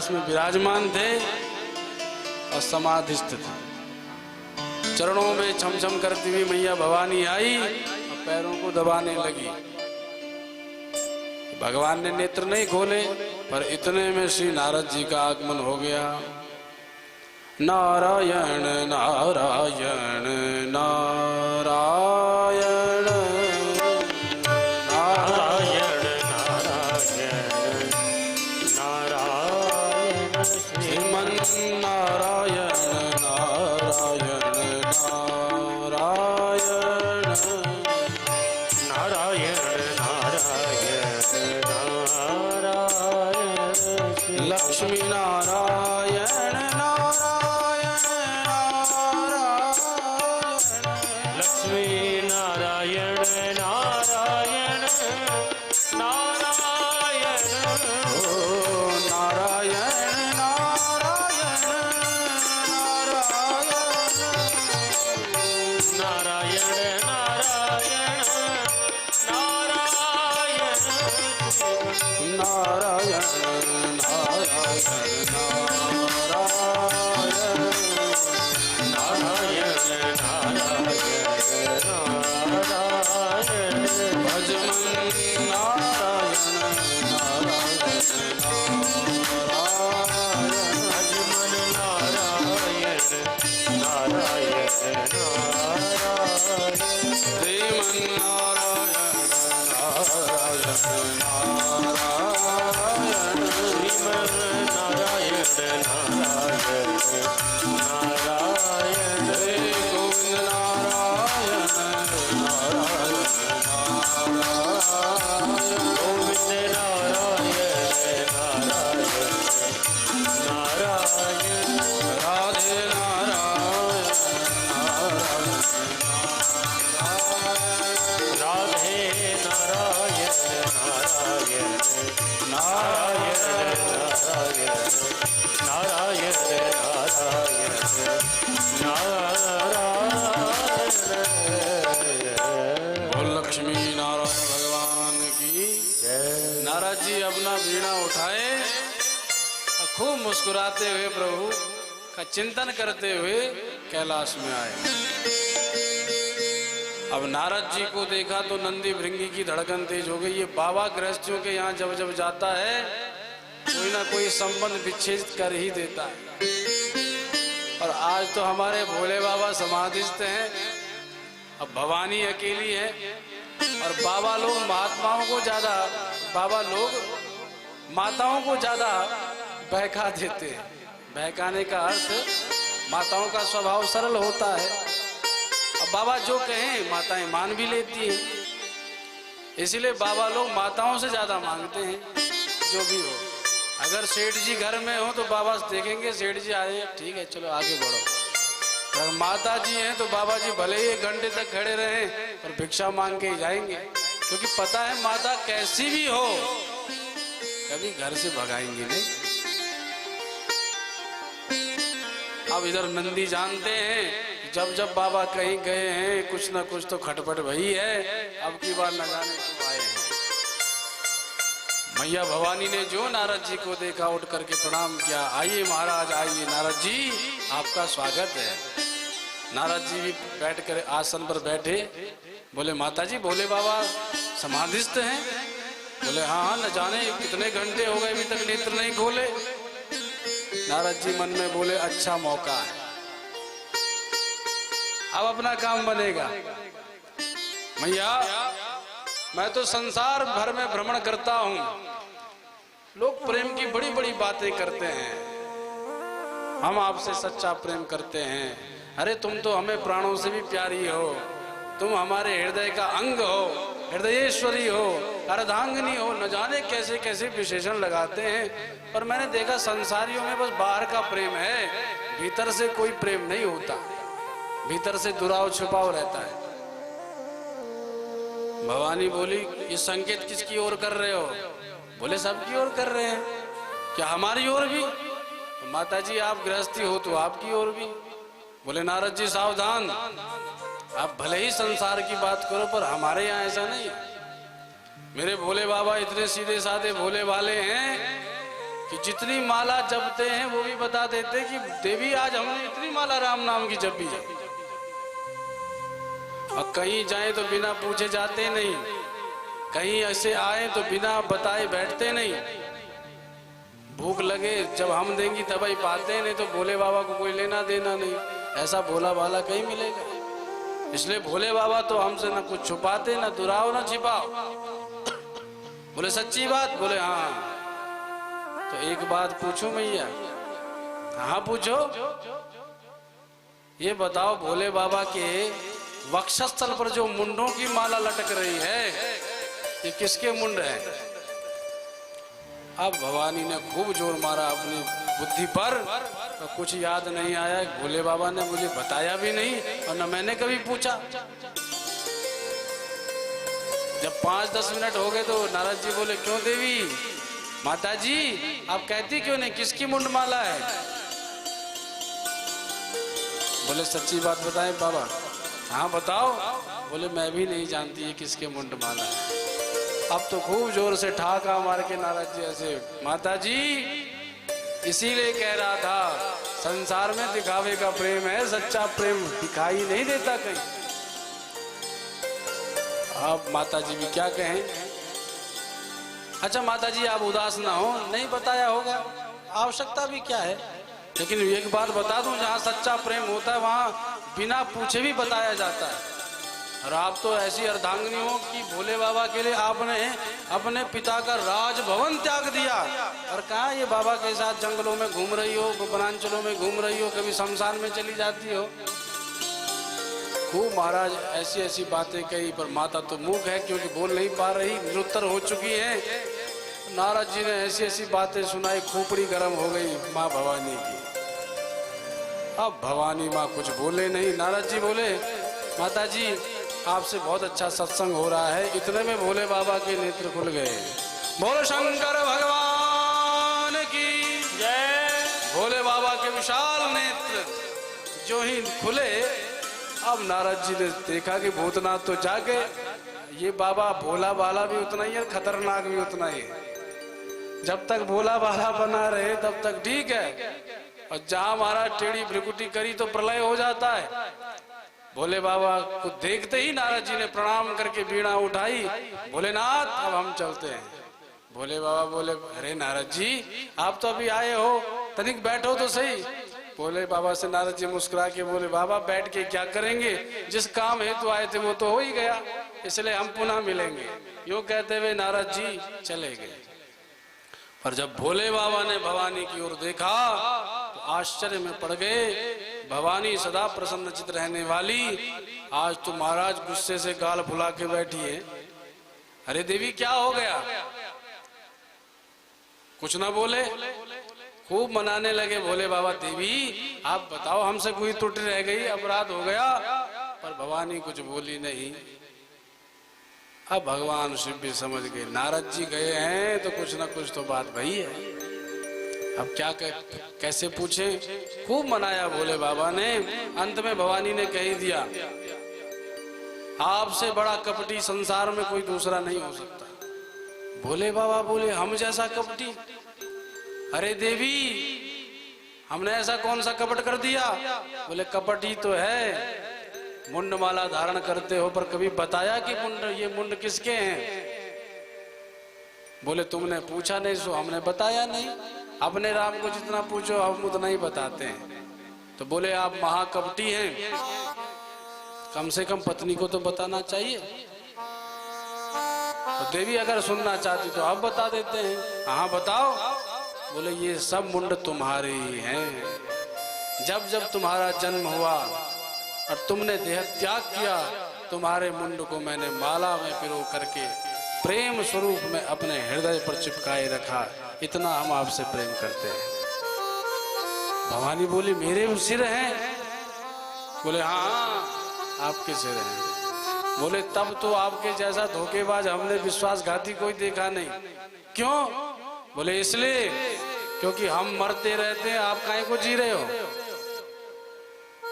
कैलाश में विराजमान थे और समाधिस्थ थे। चरणों में छम छम करती हुई मैया भवानी आई और पैरों को दबाने लगी। भगवान ने नेत्र नहीं खोले, पर इतने में श्री नारद जी का आगमन हो गया। नारायण नारायण नारायण नारायण नारायण नारायण श्रीमन नारायण नारायण नारायण नारायण नारायण नारायण लक्ष्मी नारायण नारायण नारायण लक्ष्मी नारायण नारायण नारायण ओ नारायण नारायण नारायण नारायण नारायण नारायण नारायण नारायण नारायण भजमन नारायण नारायण श्रीमन नारायण नारायण नारायण श्री गोविंद नारायण नारायण गोविंद नारायण राधे नारायण राधे नारायण नारायण नारायण नारायण नारायण बोल लक्ष्मी नारायण भगवान की। नारद जी अपना वीणा उठाए और खूब मुस्कुराते हुए प्रभु का चिंतन करते हुए कैलाश में आए। अब नारद जी को देखा तो नंदी भृंगी की धड़कन तेज हो गई। ये बाबा गृहस्थियों के यहाँ जब जब जाता है कोई ना कोई संबंध विच्छेद कर ही देता है। और आज तो हमारे भोले बाबा समाधिस्थ हैं, अब भवानी अकेली है। और बाबा लोग महात्माओं को ज्यादा, बाबा लोग माताओं को ज्यादा बहका देते हैं। बहकाने का अर्थ, माताओं का स्वभाव सरल होता है। अब बाबा जो कहें माताएं मान भी लेती हैं, इसीलिए बाबा लोग माताओं से ज्यादा मांगते हैं। जो भी हो, अगर सेठ जी घर में हो तो बाबा देखेंगे सेठ जी आए हैं, ठीक है चलो आगे बढ़ो। अगर माता जी हैं तो बाबा जी भले ही 1 घंटे तक खड़े रहें पर भिक्षा मांग के ही जाएंगे, क्योंकि पता है माता कैसी भी हो कभी घर से भगाएंगे नहीं। अब इधर नंदी जानते हैं जब जब बाबा कहीं गए हैं कुछ ना कुछ तो खटपट भई है। अब की बार न जाने क्यों आए हैं। मैया भवानी ने जो नारद जी को देखा उठ करके प्रणाम किया। आइए महाराज आइए, नारद जी आपका स्वागत है। नारद जी भी बैठ कर आसन पर बैठे। बोले माता जी भोले बाबा समाधिस्थ हैं? बोले हाँ हाँ, न जाने कितने घंटे हो गए अभी तक नेत्र नहीं खोले। नारद जी मन में बोले अच्छा मौका है, अब अपना काम बनेगा। मैया मैं तो संसार भर में भ्रमण करता हूँ, लोग प्रेम की बड़ी बड़ी बातें करते हैं, हम आपसे सच्चा प्रेम करते हैं। अरे तुम तो हमें प्राणों से भी प्यारी हो, तुम हमारे हृदय का अंग हो, हृदयेश्वरी हो, अर्धांगिनी हो। न जाने कैसे कैसे विशेषण लगाते हैं, पर मैंने देखा संसारियों में बस बाहर का प्रेम है, भीतर से कोई प्रेम नहीं होता, भीतर से दुराव छुपाव रहता है। भवानी बोली ये संकेत किसकी ओर कर रहे हो? बोले सबकी ओर कर रहे हैं। क्या हमारी ओर भी? तो माता जी आप गृहस्थी हो तो आपकी ओर भी। बोले नारद जी सावधान, आप भले ही संसार की बात करो पर हमारे यहाँ ऐसा नहीं है। मेरे भोले बाबा इतने सीधे साधे भोले वाले हैं कि जितनी माला जपते हैं वो भी बता देते कि देवी आज हमने इतनी माला राम नाम की जपी है। और कहीं जाए तो बिना पूछे जाते नहीं, कहीं ऐसे आए तो बिना बताए बैठते नहीं। भूख लगे जब हम देंगी तभी पाते हैं, नहीं तो भोले बाबा को कोई लेना देना नहीं। ऐसा भोला भाला कहीं मिलेगा। इसलिए भोले बाबा तो हमसे ना कुछ छुपाते, ना दुराओ, ना छिपाओ। बोले सच्ची बात? बोले हाँ। तो एक बात पूछूं मैया? हाँ पूछो। ये बताओ भोले बाबा के वक्षस्थल पर जो मुंडों की माला लटक रही है, ये किसके मुंड है? अब भवानी ने खूब जोर मारा अपनी बुद्धि पर, तो कुछ याद नहीं आया। भोले बाबा ने मुझे बताया भी नहीं और न मैंने कभी पूछा। जब 5-10 मिनट हो गए तो नारद जी बोले, क्यों देवी माता जी आप कहती क्यों नहीं, किसकी मुंड माला है? बोले सच्ची बात बताएं बाबा? हाँ बताओ। बोले मैं भी नहीं जानती है किसके मुंड माला है। अब तो खूब जोर से ठाका मार के नारद जी ऐसे, माता जी इसीलिए कह रहा था संसार में दिखावे का प्रेम है, सच्चा प्रेम दिखाई नहीं देता कहीं। अब माता जी भी क्या कहें। अच्छा माता जी आप उदास ना हो, नहीं बताया होगा, आवश्यकता भी क्या है। लेकिन एक बात बता दूं, जहाँ सच्चा प्रेम होता है वहाँ बिना पूछे भी बताया जाता है। और आप तो ऐसी अर्धांगिनी हो कि भोले बाबा के लिए आपने अपने पिता का राजभवन त्याग दिया और कहा ये बाबा के साथ जंगलों में घूम रही हो, वनांचलों में घूम रही हो, कभी शमशान में चली जाती हो। खूब महाराज ऐसी ऐसी बातें कही, पर माता तो मूक है क्योंकि बोल नहीं पा रही, निरुत्तर हो चुकी है। नारद जी ने ऐसी ऐसी बातें सुनाई, खोपड़ी गर्म हो गई माँ भवानी की। अब भवानी माँ कुछ बोले नहीं। नारद जी बोले, माता जी आपसे बहुत अच्छा सत्संग हो रहा है। इतने में भोले बाबा के नेत्र खुल गए। बोलो शंकर भगवान की जय। भोले बाबा के विशाल नेत्र जो ही खुले, अब नारद जी ने देखा कि भूतनाथ तो जागे, ये बाबा भोला बाला भी उतना ही है, खतरनाक भी उतना ही है। जब तक भोला बाला बना रहे तब तक ठीक है, और जहां महाराज टेढ़ी भ्रिकुटी करी तो प्रलय हो जाता है। भोले बाबा को देखते ही नारद जी ने प्रणाम करके बीड़ा उठाई, भोलेनाथ अब हम चलते हैं। भोले बाबा बोले, अरे नारद जी आप तो अभी आए हो, तनिक बैठो तो सही। भोले बाबा से नारद जी मुस्कुरा के बोले, बाबा बैठ के क्या करेंगे, जिस काम हेतु आए थे वो तो हो ही गया, इसलिए हम पुनः मिलेंगे। यो कहते हुए नारद जी चले गए। पर जब भोले बाबा ने भवानी की ओर देखा तो आश्चर्य में पड़ गए। भवानी सदा प्रसन्नचित रहने वाली आज तो महाराज गुस्से से गाल फुला के बैठी है। अरे देवी क्या हो गया? कुछ ना बोले, खूब मनाने लगे भोले बाबा, देवी आप बताओ हमसे कोई त्रुटि रह गई, अपराध हो गया? पर भवानी कुछ बोली नहीं। अब भगवान शिव भी समझ गए, नारद जी गए हैं तो कुछ ना कुछ तो बात भई है। अब क्या कैसे पूछे? खूब मनाया भोले बाबा ने। अंत में भवानी ने कह दिया, आपसे बड़ा कपटी संसार में कोई दूसरा नहीं हो सकता। भोले बाबा बोले, हम जैसा कपटी? अरे देवी हमने ऐसा कौन सा कपट कर दिया? बोले कपट ही तो है, मुंड माला धारण करते हो, पर कभी बताया कि ये मुंड किसके हैं? बोले तुमने पूछा नहीं सो हमने बताया नहीं। अपने राम को जितना पूछो हम उतना ही बताते हैं। तो बोले आप महाकपटी हैं, कम से कम पत्नी को तो बताना चाहिए। तो देवी अगर सुनना चाहती तो आप बता देते हैं। हाँ बताओ। बोले ये सब मुंड तुम्हारे ही हैं। जब जब तुम्हारा जन्म हुआ और तुमने देह त्याग किया, तुम्हारे मुंड को मैंने माला में पिरो करके प्रेम स्वरूप में अपने हृदय पर चिपकाए रखा। इतना हम आपसे प्रेम करते हैं। भवानी बोली, मेरे सिर हैं? बोले हाँ आपके सिर हैं। बोले तब तो आपके जैसा धोखेबाज हमने विश्वासघाती कोई देखा नहीं। क्यों? बोले इसलिए क्योंकि हम मरते रहते हैं, आप काहे को जी रहे हो?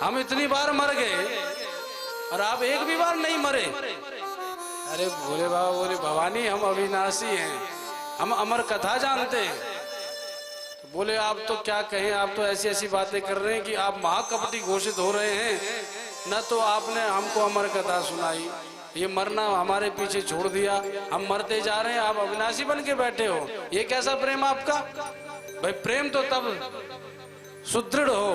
हम इतनी बार मर गए और आप एक भी बार नहीं मरे। अरे भोले बाबा बोले, भवानी हम अविनाशी हैं, हम अमर कथा जानते हैं। बोले आप तो क्या कहें, आप तो ऐसी ऐसी बातें कर रहे हैं कि आप महाकपटी घोषित हो रहे हैं। न तो आपने हमको अमर कथा सुनाई, ये मरना हमारे पीछे छोड़ दिया, हम मरते जा रहे हैं, आप अविनाशी बन के बैठे हो। ये कैसा प्रेम आपका? भाई प्रेम तो तब सुदृढ़ हो,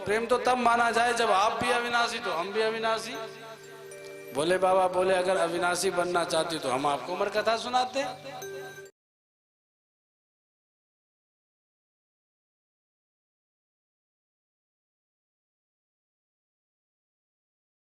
प्रेम तो तब माना जाए जब आप भी अविनाशी तो हम भी अविनाशी। बोले बाबा, बोले अगर अविनाशी बनना चाहती तो हम आपको अमर कथा सुनाते।